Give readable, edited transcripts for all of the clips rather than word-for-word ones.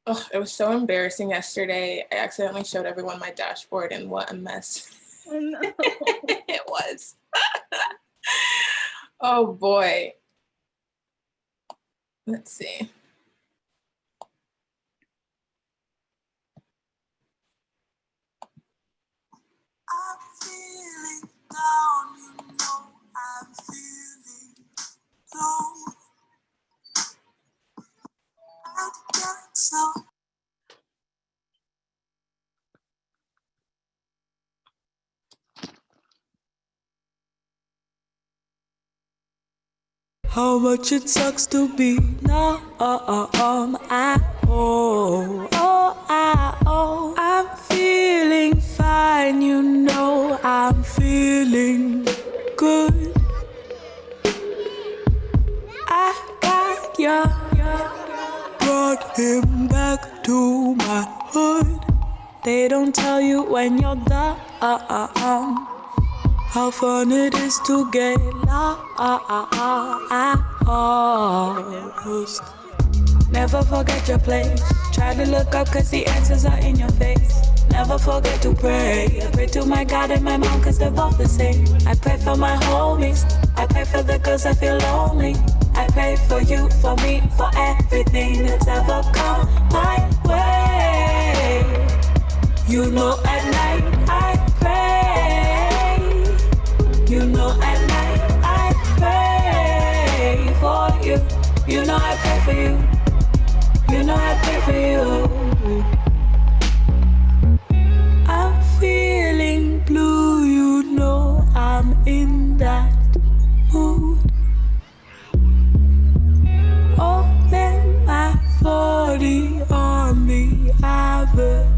Oh, it was so embarrassing yesterday. I accidentally showed everyone my dashboard and what a mess Oh no. it was. Oh boy. Let's see. I'm feeling down, you know, I'm feeling low. I got so. How much it sucks to be numb at all. I'm feeling fine, you know, I'm feeling good. I got ya, brought him back to my hood. They don't tell you when you're done how fun it is to get lost. Never forget your place. Try to look up cause the answers are in your face. Never forget to pray. I pray to my God and my mom cause they're both the same. I pray for my homies. I pray for the girls that feel lonely. I pray for you, for me, for everything that's ever come my way. You know at night I pray. You know at night I pray for you. You know I pray for you. You know I pray for you. I'm feeling blue, you know I'm in that mood. Open my 40 on the avenue.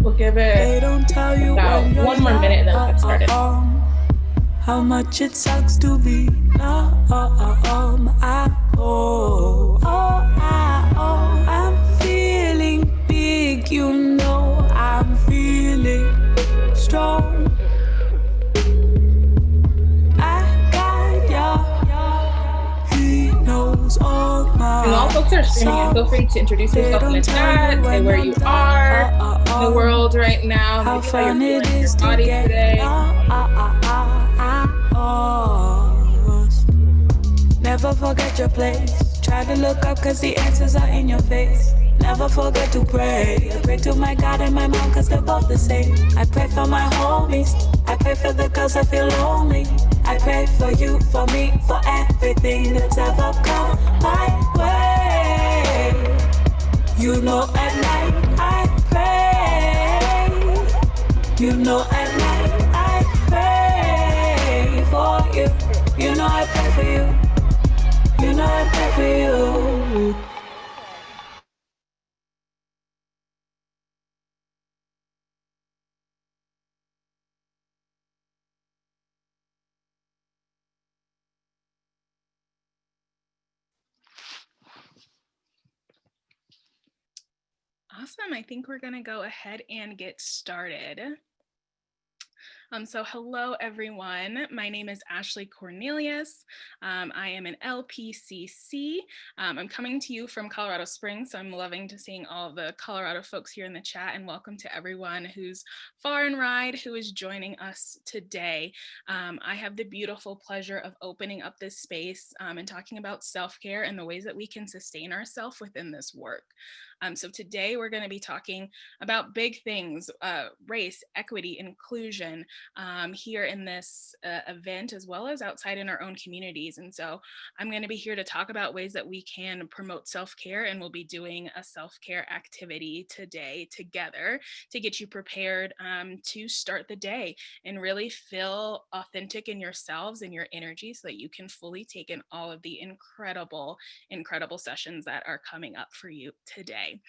We'll give it they don't tell you about one more minute and then we'll get started. How much it sucks to be numb at all. I'm feeling big, you know I'm feeling strong. I got ya. He knows all my and all folks are streaming in, feel free to introduce yourself in the chat, say where you are in the world right now, how fun it is to get today. Never forget your place. Try to look up cause the answers are in your face. Never forget to pray. I pray to my God and my mom cause they're both the same. I pray for my homies. I pray for the girls that feel lonely. I pray for you, for me, for everything that's ever come my way. You know at night I pray. You know at night I pray for you. You know I pray for you. You know I pray for you. Awesome. I think we're going to go ahead and get started. So hello, everyone. My name is Ashley Cornelius. I am an LPCC. I'm coming to you from Colorado Springs, so I'm loving to seeing all the Colorado folks here in the chat, and welcome to everyone who's far and wide who is joining us today. I have the beautiful pleasure of opening up this space and talking about self-care and the ways that we can sustain ourselves within this work. So today we're going to be talking about big things, race, equity, inclusion, here in this event, as well as outside in our own communities. And so I'm going to be here to talk about ways that we can promote self-care, and we'll be doing a self-care activity today together to get you prepared to start the day and really feel authentic in yourselves and your energy so that you can fully take in all of the incredible sessions that are coming up for you today.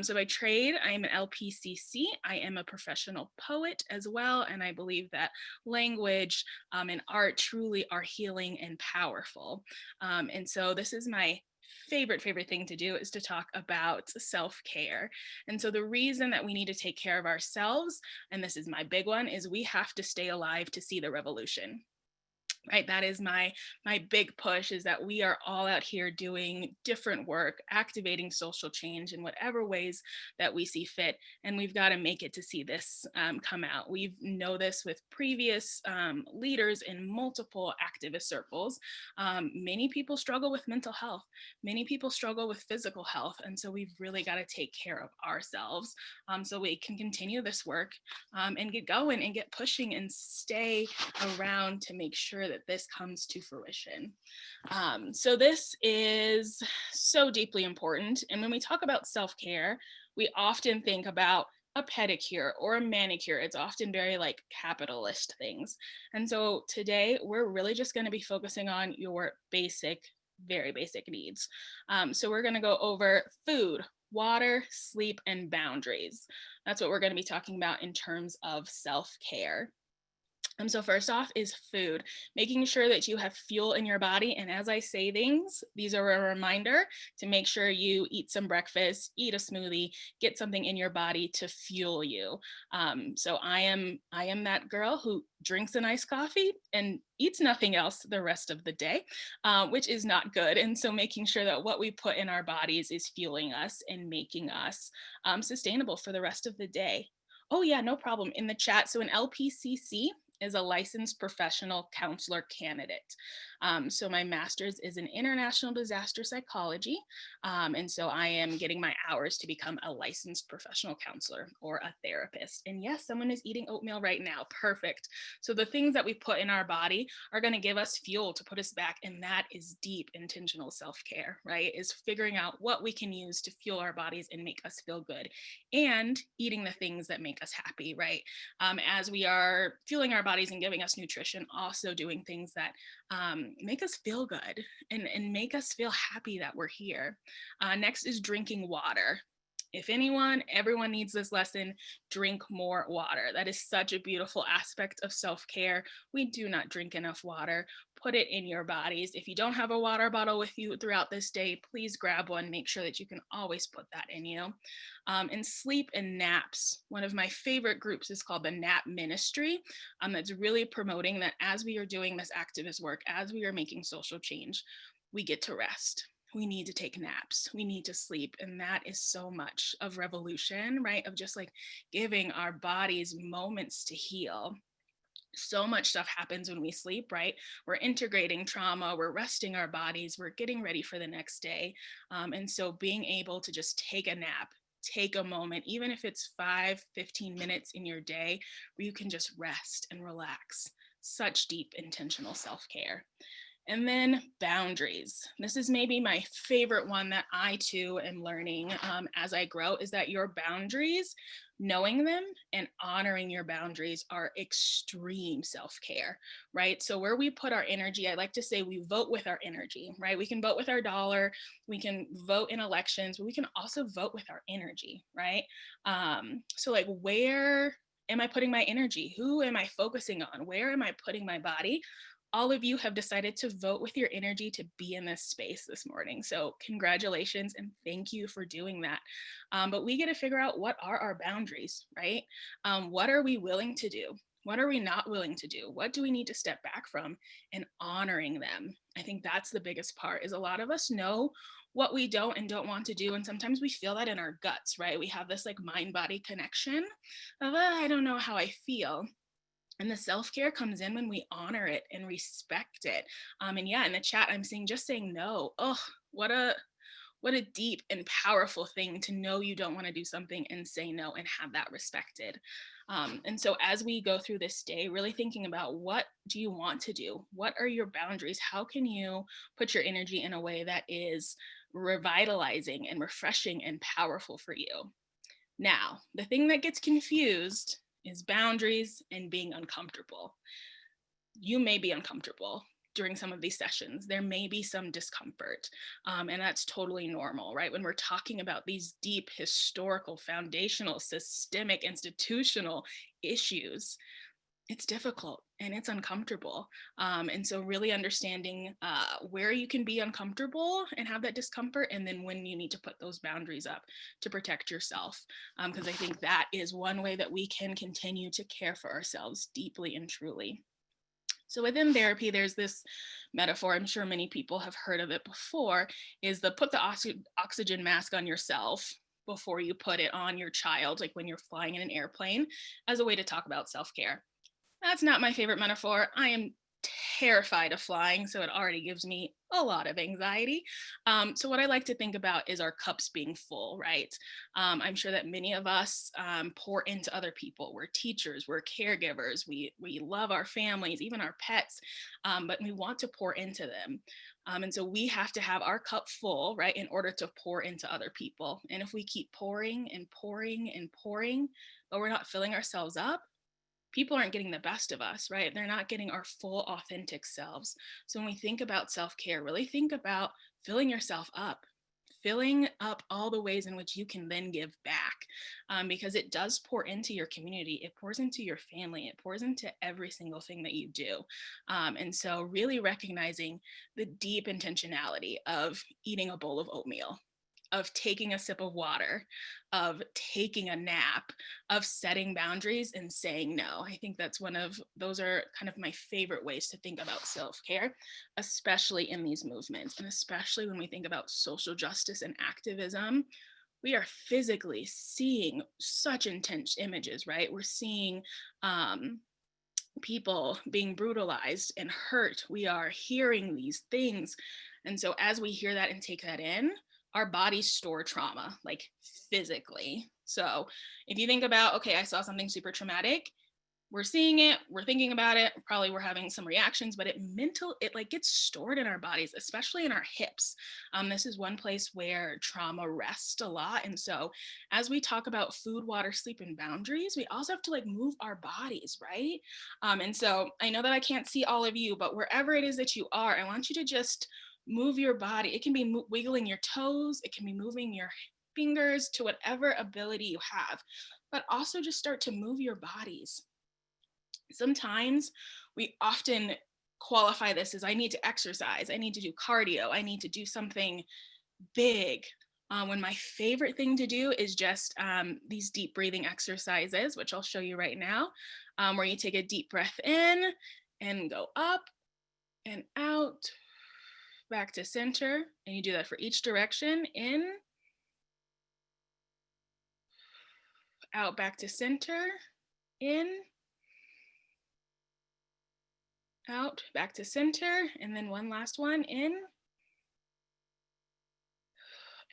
So by trade, I am an LPCC. I am a professional poet as well, and I believe that language and art truly are healing and powerful. And so this is my favorite thing to do, is to talk about self-care. And so the reason that we need to take care of ourselves, and this is my big one, is we have to stay alive to see the revolution. right? That is my big push, is that we are all out here doing different work, activating social change in whatever ways that we see fit, and we've got to make it to see this come out. We know this with previous leaders in multiple activist circles. Many people struggle with mental health, many people struggle with physical health, and so we've really got to take care of ourselves so we can continue this work and get going and get pushing and stay around to make sure that this comes to fruition. So this is so deeply important. And when we talk about self-care, we often think about a pedicure or a manicure. It's often very like capitalist things. And so today we're really just going to be focusing on your basic, very basic needs. So we're going to go over food, water, sleep, and boundaries. That's what we're going to be talking about in terms of self-care. So first off is food, making sure that you have fuel in your body. And as I say things, these are a reminder to make sure you eat some breakfast, eat a smoothie, get something in your body to fuel you. So I am that girl who drinks an iced coffee and eats nothing else the rest of the day, which is not good. And so making sure that what we put in our bodies is fueling us and making us sustainable for the rest of the day. Oh yeah, no problem. In the chat, so an LPCC is a licensed professional counselor candidate. So my master's is in international disaster psychology. And so I am getting my hours to become a licensed professional counselor or a therapist. And yes, someone is eating oatmeal right now. Perfect. So the things that we put in our body are going to give us fuel to put us back. And that is deep intentional self-care, right? Is figuring out what we can use to fuel our bodies and make us feel good, and eating the things that make us happy, right? As we are fueling our bodies and giving us nutrition, also doing things that make us feel good and make us feel happy that we're here. Next is drinking water. If anyone, everyone needs this lesson. Drink more water. That is such a beautiful aspect of self-care. We do not drink enough water. Put it in your bodies. If you don't have a water bottle with you throughout this day, please grab one. Make sure that you can always put that in you. And sleep and naps. One of my favorite groups is called the Nap Ministry. That's really promoting that as we are doing this activist work, as we are making social change, we get to rest. We need to take naps, we need to sleep. And that is so much of revolution, right? Of just like giving our bodies moments to heal. So much stuff happens when we sleep, right? We're integrating trauma, we're resting our bodies, we're getting ready for the next day. And so being able to just take a nap, take a moment, even if it's 5-15 minutes in your day, where you can just rest and relax. Such deep intentional self-care. And then boundaries. This is maybe my favorite one that I too am learning as I grow, is that your boundaries, knowing them and honoring your boundaries, are extreme self-care, right? So where we put our energy, I like to say we vote with our energy, right? We can vote with our dollar, we can vote in elections, but we can also vote with our energy, right? So like, where am I putting my energy? Who am I focusing on? Where am I putting my body? All of you have decided to vote with your energy to be in this space this morning. So congratulations and thank you for doing that. But we get to figure out, what are our boundaries, right? What are we willing to do? What are we not willing to do? What do we need to step back from? And honoring them. I think that's the biggest part, is a lot of us know what we don't and don't want to do. And sometimes we feel that in our guts, right? We have this like mind-body connection of, I don't know how I feel. And the self-care comes in when we honor it and respect it. And yeah, in the chat, I'm seeing just saying no. Oh, what a deep and powerful thing to know you don't want to do something and say no and have that respected. And so as we go through this day, really thinking about, what do you want to do? What are your boundaries? How can you put your energy in a way that is revitalizing and refreshing and powerful for you? Now, the thing that gets confused is boundaries and being uncomfortable. You may be uncomfortable during some of these sessions. There may be some discomfort, and that's totally normal, right? When we're talking about these deep historical, foundational, systemic, institutional issues, it's difficult and it's uncomfortable. And so really understanding where you can be uncomfortable and have that discomfort, and then when you need to put those boundaries up to protect yourself. Because I think that is one way that we can continue to care for ourselves deeply and truly. So within therapy, there's this metaphor, I'm sure many people have heard of it before, is the put the oxygen mask on yourself before you put it on your child, like when you're flying in an airplane, as a way to talk about self-care. That's not my favorite metaphor. I am terrified of flying, so it already gives me a lot of anxiety. So what I like to think about is our cups being full, right? I'm sure that many of us pour into other people. We're teachers, we're caregivers, we love our families, even our pets, but we want to pour into them. And so we have to have our cup full, right, in order to pour into other people. And if we keep pouring and pouring and pouring, but we're not filling ourselves up, people aren't getting the best of us, right? They're not getting our full, authentic selves. So when we think about self-care, really think about filling yourself up, filling up all the ways in which you can then give back, because it does pour into your community. It pours into your family. It pours into every single thing that you do. And so really recognizing the deep intentionality of eating a bowl of oatmeal, of taking a sip of water, of taking a nap, of setting boundaries and saying no. I think those are kind of my favorite ways to think about self-care, especially in these movements, and especially when we think about social justice and activism. We are physically seeing such intense images, right? We're seeing people being brutalized and hurt. We are hearing these things. And so as we hear that and take that in, our bodies store trauma, like physically. So if you think about, okay, I saw something super traumatic, we're seeing it, we're thinking about it, probably we're having some reactions, but it like gets stored in our bodies, especially in our hips. This is one place where trauma rests a lot. And so as we talk about food, water, sleep, and boundaries, we also have to like move our bodies, right? And so I know that I can't see all of you, but wherever it is that you are, I want you to just move your body. It can be wiggling your toes, it can be moving your fingers to whatever ability you have, but also just start to move your bodies. Sometimes we often qualify this as I need to exercise, I need to do cardio, I need to do something big. When my favorite thing to do is just these deep breathing exercises, which I'll show you right now, where you take a deep breath in and go up and out, back to center, and you do that for each direction. In, out, back to center, in, out, back to center, and then one last one, in,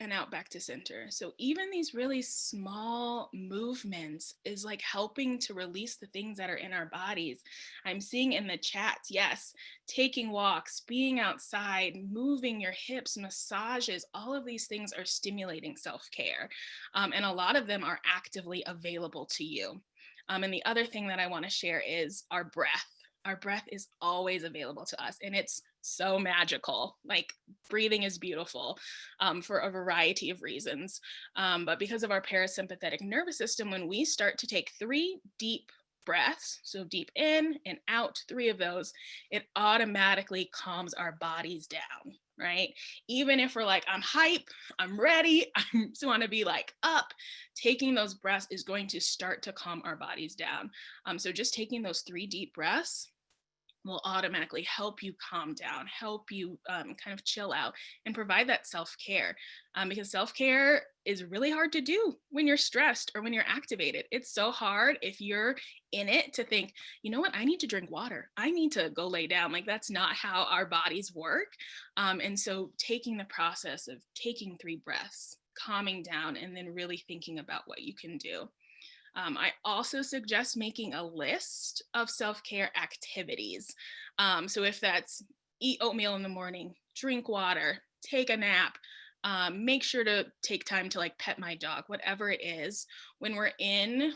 and out, back to center. So even these really small movements is like helping to release the things that are in our bodies. I'm seeing in the chats, yes, taking walks, being outside, moving your hips, massages, all of these things are stimulating self-care. And a lot of them are actively available to you. And the other thing that I want to share is our breath. Our breath is always available to us, and it's so magical. Like breathing is beautiful for a variety of reasons. But because of our parasympathetic nervous system, when we start to take 3 deep breaths, so deep in and out, 3 of those, it automatically calms our bodies down, right? Even if we're like, I'm hype, I'm ready, I just want to be like up, taking those breaths is going to start to calm our bodies down. So just taking those 3 deep breaths will automatically help you calm down, help you kind of chill out and provide that self-care, because self-care is really hard to do when you're stressed or when you're activated. It's so hard if you're in it to think, you know what, I need to drink water, I need to go lay down. Like that's not how our bodies work. And so taking the process of taking 3 breaths, calming down, and then really thinking about what you can do. I also suggest making a list of self-care activities. So if that's eat oatmeal in the morning, drink water, take a nap, make sure to take time to like pet my dog, whatever it is, when we're in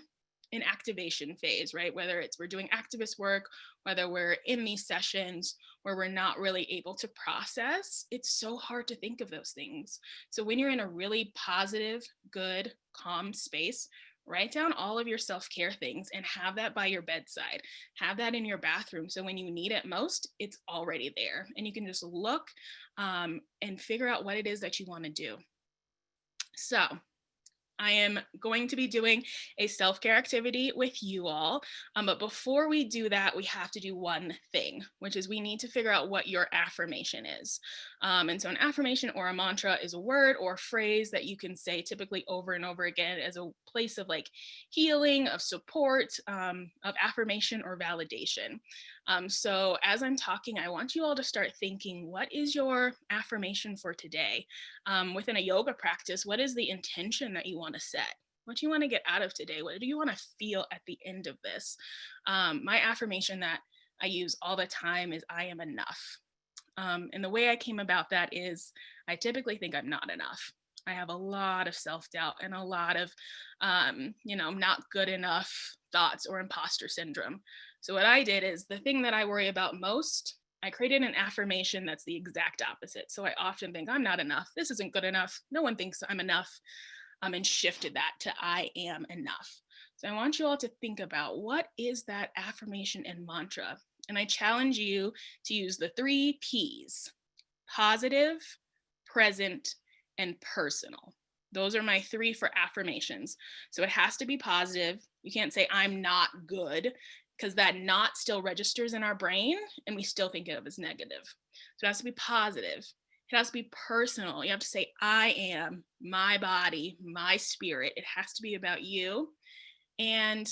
an activation phase, right? Whether it's we're doing activist work, whether we're in these sessions where we're not really able to process, it's so hard to think of those things. So when you're in a really positive, good, calm space, write down all of your self-care things and have that by your bedside. Have that in your bathroom. So when you need it most, it's already there. And you can just look and figure out what it is that you want to do. So I am going to be doing a self-care activity with you all. But before we do that, we have to do one thing, which is we need to figure out what your affirmation is. And so an affirmation or a mantra is a word or a phrase that you can say typically over and over again as a place of like healing, of support, of affirmation or validation. So as I'm talking, I want you all to start thinking, what is your affirmation for today? Within a yoga practice, what is the intention that you want to set? What do you want to get out of today? What do you want to feel at the end of this? My affirmation that I use all the time is I am enough. And the way I came about that is I typically think I'm not enough. I have a lot of self-doubt and a lot of, not good enough thoughts or imposter syndrome. So what I did is the thing that I worry about most, I created an affirmation that's the exact opposite. So I often think I'm not enough. This isn't good enough. No one thinks I'm enough. And shifted that to I am enough. So I want you all to think about what is that affirmation and mantra. And I challenge you to use the 3 P's: positive, present, and personal. Those are my 3 for affirmations. So it has to be positive. You can't say I'm not good, because that not still registers in our brain and we still think of it as negative. So it has to be positive. It has to be personal. You have to say, I am, my body, my spirit. It has to be about you. And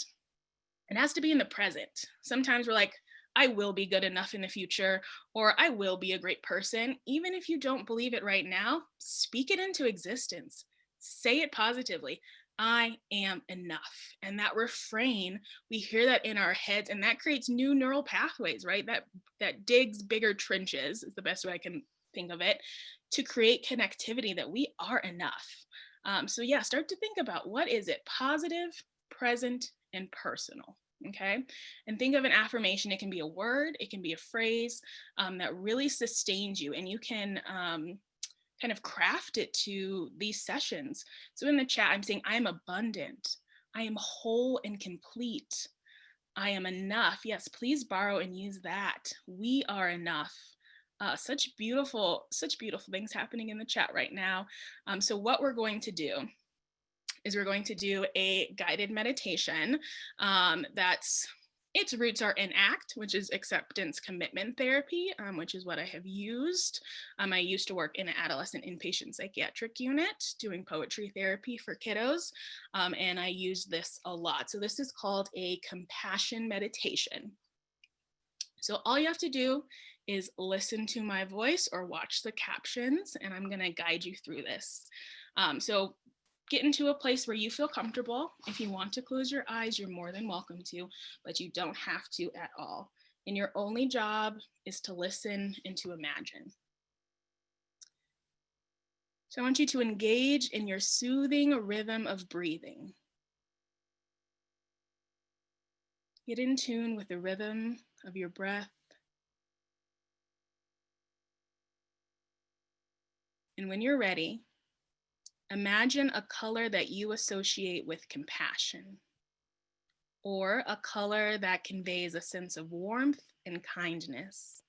it has to be in the present. Sometimes we're like, I will be good enough in the future, or I will be a great person. Even if you don't believe it right now, speak it into existence. Say it positively. I am enough. And that refrain, we hear that in our heads, and that creates new neural pathways, right? That digs bigger trenches is the best way I can think of it, to create connectivity that we are enough. So yeah, start to think about what is it: positive, present, and personal. Okay. And think of an affirmation. It can be a word, it can be a phrase that really sustains you, and you can kind of craft it to these sessions. So in the chat, I'm saying, I am abundant, I am whole and complete, I am enough. Yes, please borrow and use that. We are enough. Such beautiful things happening in the chat right now. So what we're going to do is we're going to do a guided meditation that's its roots are in ACT, which is acceptance commitment therapy, which is what I have used. I used to work in an adolescent inpatient psychiatric unit doing poetry therapy for kiddos, and I use this a lot. So this is called a compassion meditation. So all you have to do is listen to my voice or watch the captions, and I'm going to guide you through this. So get into a place where you feel comfortable. If you want to close your eyes, you're more than welcome to, but you don't have to at all. And your only job is to listen and to imagine. So I want you to engage in your soothing rhythm of breathing. Get in tune with the rhythm of your breath. And when you're ready, imagine a color that you associate with compassion, or a color that conveys a sense of warmth and kindness.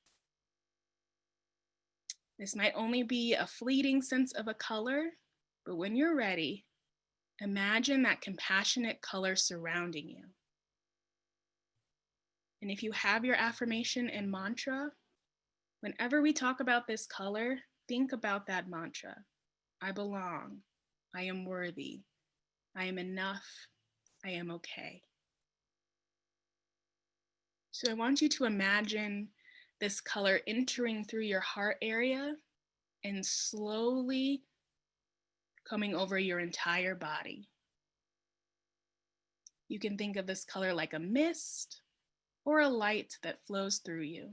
This might only be a fleeting sense of a color, but when you're ready, imagine that compassionate color surrounding you. And if you have your affirmation and mantra, whenever we talk about this color, think about that mantra. I belong. I am worthy. I am enough. I am okay. So I want you to imagine this color entering through your heart area and slowly coming over your entire body. You can think of this color like a mist or a light that flows through you.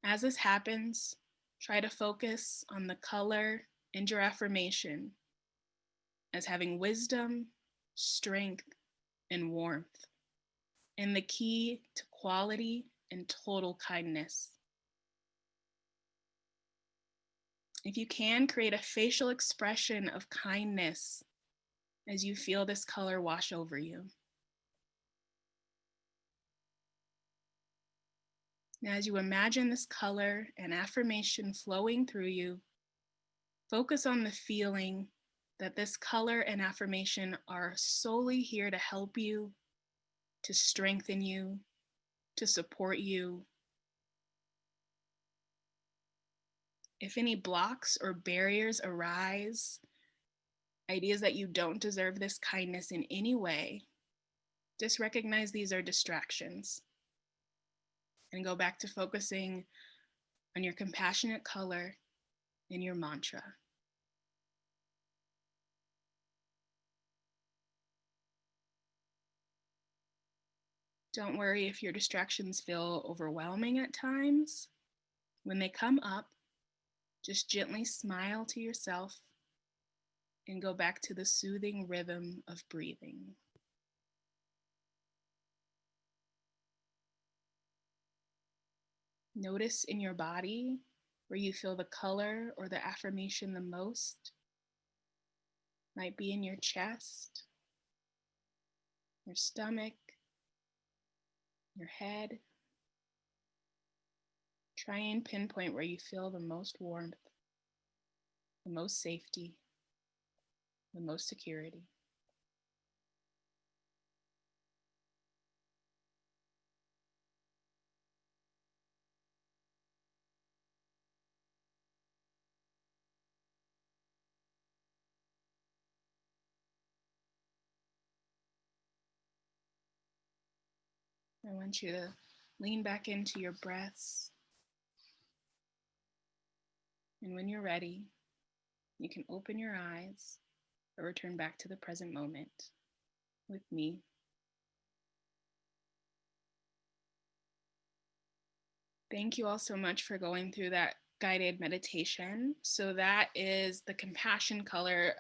As this happens, try to focus on the color and your affirmation as having wisdom, strength, and warmth, and the key to quality and total kindness. If you can, create a facial expression of kindness as you feel this color wash over you. Now, as you imagine this color and affirmation flowing through you, Focus on the feeling that this color and affirmation are solely here to help you, to strengthen you, to support you. If any blocks or barriers arise, ideas that you don't deserve this kindness in any way, just recognize these are distractions and go back to focusing on your compassionate color and your mantra. Don't worry if your distractions feel overwhelming at times. When they come up, just gently smile to yourself and go back to the soothing rhythm of breathing. Notice in your body where you feel the color or the affirmation the most. Might be in your chest, your stomach, your head. Try and pinpoint where you feel the most warmth, the most safety, the most security. I want you to lean back into your breaths. And when you're ready, you can open your eyes or return back to the present moment with me. Thank you all so much for going through that guided meditation. So that is the compassion color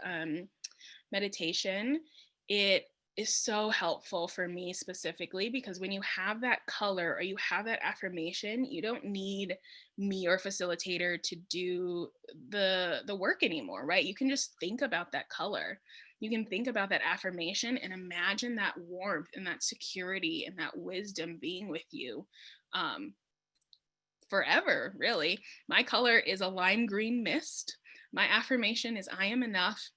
meditation. It is so helpful for me specifically because when you have that color or you have that affirmation, you don't need me or facilitator to do the work anymore, right? You can just think about that color. You can think about that affirmation and imagine that warmth and that security and that wisdom being with you forever, really. My color is a lime green mist. My affirmation is I am enough.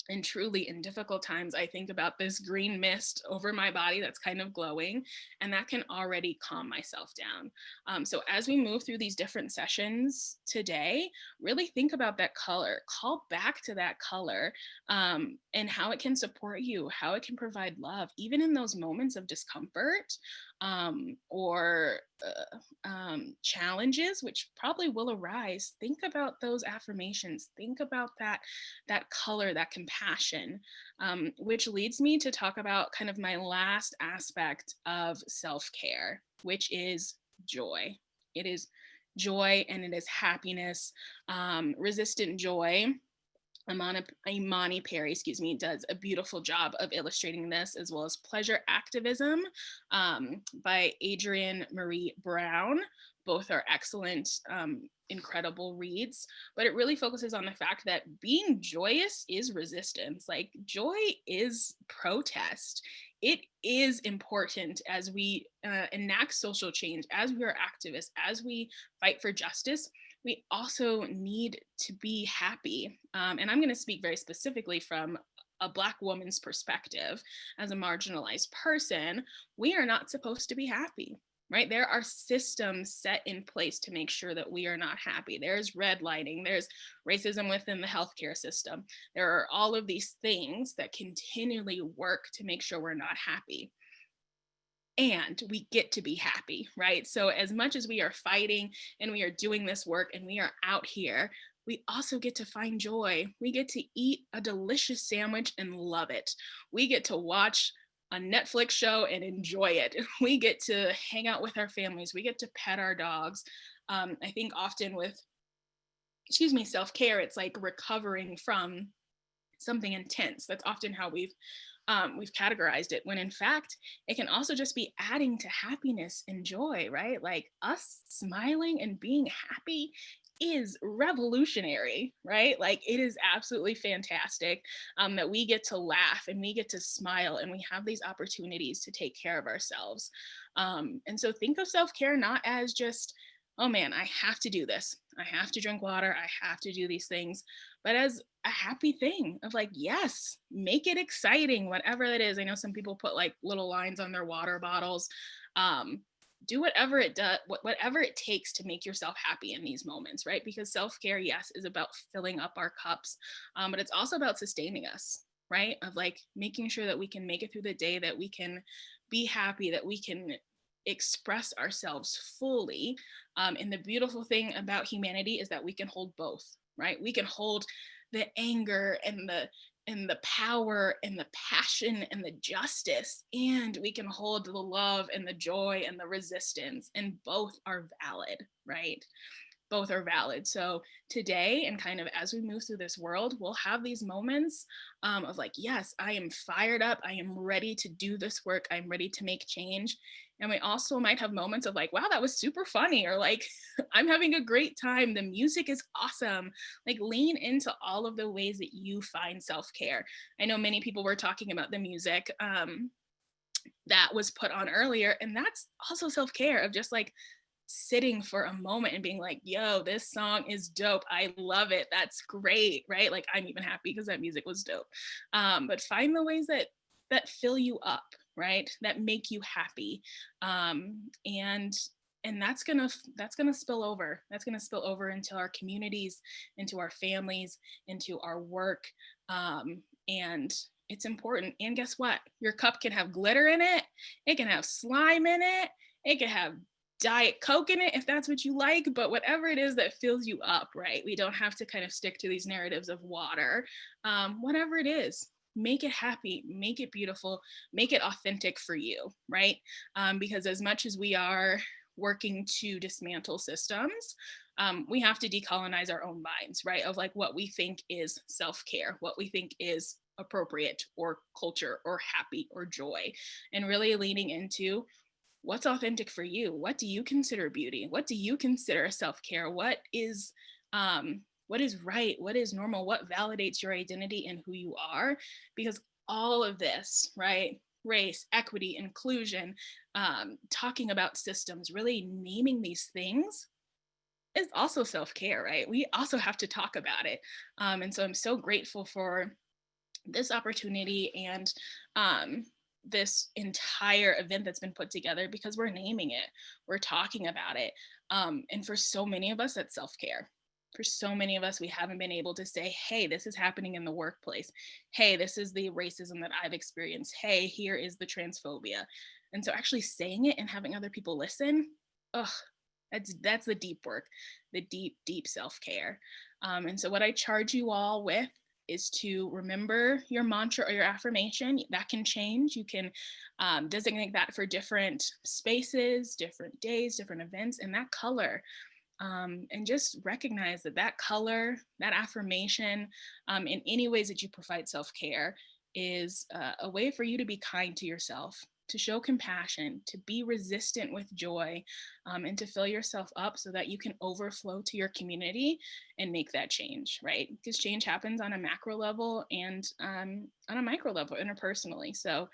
And truly, in difficult times, I think about this green mist over my body that's kind of glowing, and that can already calm myself down. So as we move through these different sessions today, really think about that color, call back to that color, and how it can support you, how it can provide love, even in those moments of discomfort or challenges, which probably will arise. Think about those affirmations. Think about that color, that compassion, which leads me to talk about kind of my last aspect of self-care, which is joy. It is joy and it is happiness, resistant joy. Imani Perry, does a beautiful job of illustrating this, as well as Pleasure Activism by Adrienne Maree Brown. Both are excellent, incredible reads, but it really focuses on the fact that being joyous is resistance. Like, joy is protest. It is important as we enact social change, as we are activists, as we fight for justice. We also need to be happy. And I'm going to speak very specifically from a Black woman's perspective. As a marginalized person, we are not supposed to be happy, right? There are systems set in place to make sure that we are not happy. There's redlining, there's racism within the healthcare system. There are all of these things that continually work to make sure we're not happy. And we get to be happy, right? So as much as we are fighting and we are doing this work and we are out here, we also get to find joy. We get to eat a delicious sandwich and love it. We get to watch a Netflix show and enjoy it. We get to hang out with our families. We get to pet our dogs. I think often with, self-care, it's like recovering from something intense. That's often how we've categorized it, when in fact, it can also just be adding to happiness and joy, right? Like, us smiling and being happy is revolutionary, right? Like, it is absolutely fantastic that we get to laugh and we get to smile and we have these opportunities to take care of ourselves. And so think of self-care not as just, oh man, I have to do this. I have to drink water, I have to do these things, but as a happy thing of like, yes, make it exciting, whatever it is. I know some people put like little lines on their water bottles. Um, do whatever it does, whatever it takes to make yourself happy in these moments, right? Because self-care, yes, is about filling up our cups, but it's also about sustaining us, right? Of like making sure that we can make it through the day, that we can be happy, that we can express ourselves fully. And the beautiful thing about humanity is that we can hold both, right? We can hold the anger and the power and the passion and the justice, and we can hold the love and the joy and the resistance, and both are valid, right? Both are valid. So today, and kind of as we move through this world, we'll have these moments of like, yes, I am fired up, I am ready to do this work, I'm ready to make change. And we also might have moments of like, wow, that was super funny, or like, I'm having a great time, the music is awesome. Like, lean into all of the ways that you find self-care. I know many people were talking about the music that was put on earlier, and that's also self-care, of just like sitting for a moment and being like, yo, this song is dope, I love it, that's great, right? Like, I'm even happy because that music was dope. But find the ways that fill you up, right? That make you happy. And that's gonna spill over. That's gonna spill over into our communities, into our families, into our work. And it's important. And guess what? Your cup can have glitter in it, it can have slime in it, it can have Diet Coke in it if that's what you like, but whatever it is that fills you up, right? We don't have to kind of stick to these narratives of water. Whatever it is, make it happy, make it beautiful, make it authentic for you, right? Because as much as we are working to dismantle systems, we have to decolonize our own minds, right? Of like what we think is self-care, what we think is appropriate or culture or happy or joy, and really leaning into what's authentic for you. What do you consider beauty? What do you consider self-care? What is right? What is normal? What validates your identity and who you are? Because all of this, right? Race, equity, inclusion, talking about systems, really naming these things is also self-care, right? We also have to talk about it. And so I'm so grateful for this opportunity and this entire event that's been put together, because we're naming it, we're talking about it. And for so many of us, that's self-care. For so many of us, we haven't been able to say, hey, this is happening in the workplace. Hey, this is the racism that I've experienced. Hey, here is the transphobia. And so actually saying it and having other people listen, that's the deep work, the deep self-care. And so what I charge you all with is to remember your mantra or your affirmation. That can change. You can designate that for different spaces, different days, different events, and that color. And just recognize that color, that affirmation, in any ways that you provide self-care, is a way for you to be kind to yourself, to show compassion, to be resistant with joy, and to fill yourself up so that you can overflow to your community and make that change, right? Because change happens on a macro level and on a micro level, interpersonally. So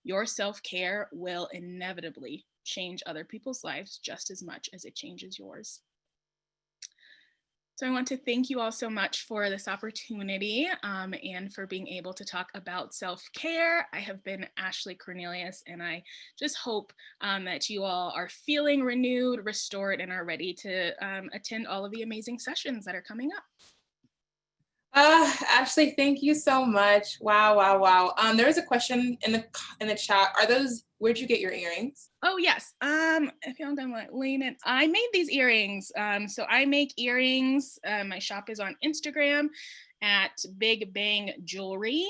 your self-care will inevitably change other people's lives just as much as it changes yours. So I want to thank you all so much for this opportunity and for being able to talk about self-care. I have been Ashley Cornelius, and I just hope that you all are feeling renewed, restored, and are ready to attend all of the amazing sessions that are coming up. Ashley, thank you so much. Wow. There was a question in the chat. Where'd you get your earrings? Oh yes. If y'all don't want lean in, I made these earrings. So I make earrings. My shop is on Instagram at Big Bang Jewelry.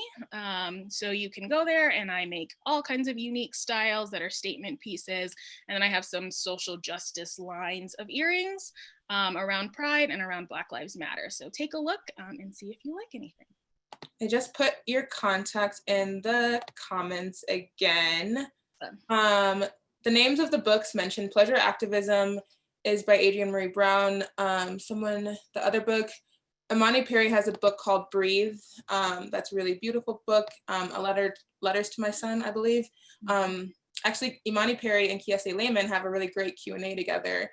So you can go there, and I make all kinds of unique styles that are statement pieces. And then I have some social justice lines of earrings around Pride and around Black Lives Matter. So take a look and see if you like anything. I just put your contact in the comments again. The names of the books mentioned, Pleasure Activism is by Adrienne Maree Brown. The other book, Imani Perry has a book called Breathe. That's a really beautiful book. Letters to My Son, I believe. Actually, Imani Perry and Kiese Lehman have a really great Q&A together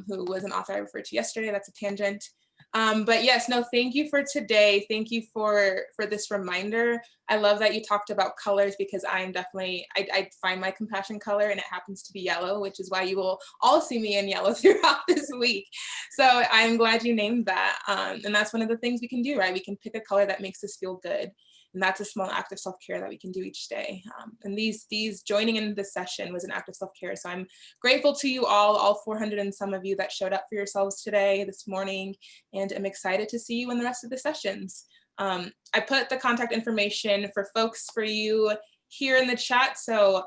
who was an author I referred to yesterday. That's a tangent. But yes, no, thank you for today. Thank you for this reminder. I love that you talked about colors, because I am definitely, I find my compassion color, and it happens to be yellow, which is why you will all see me in yellow throughout this week. So I'm glad you named that. And that's one of the things we can do, right? We can pick a color that makes us feel good. And that's a small act of self-care that we can do each day. And these joining in this session was an act of self-care. So I'm grateful to you all 400 and some of you that showed up for yourselves today, this morning, and I'm excited to see you in the rest of the sessions. I put the contact information for folks for you here in the chat. So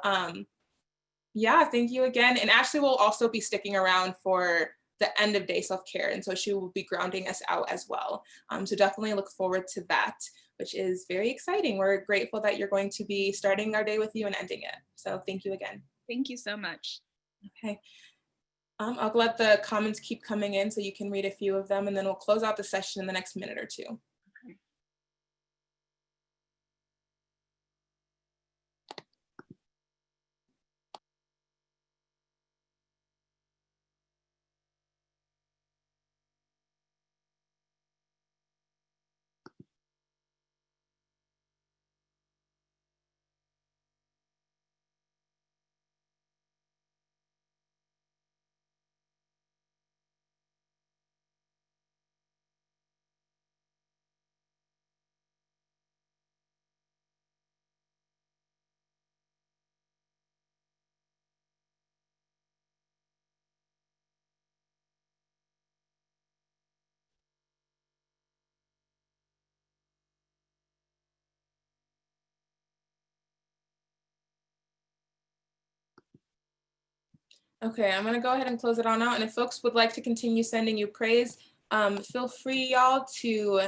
yeah, thank you again. And Ashley will also be sticking around for the end of day self-care. And so she will be grounding us out as well. So definitely look forward to that, which is very exciting. We're grateful that you're going to be starting our day with you and ending it. So thank you again. Thank you so much. Okay. I'll let the comments keep coming in so you can read a few of them, and then we'll close out the session in the next minute or two. Okay, I'm gonna go ahead and close it on out. And if folks would like to continue sending you praise, feel free, y'all, to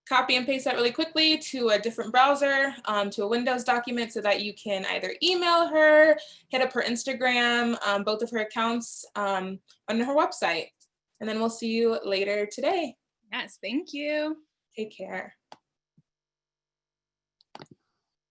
copy and paste that really quickly to a different browser, to a Windows document, so that you can either email her, hit up her Instagram, both of her accounts on her website. And then we'll see you later today. Yes, thank you. Take care.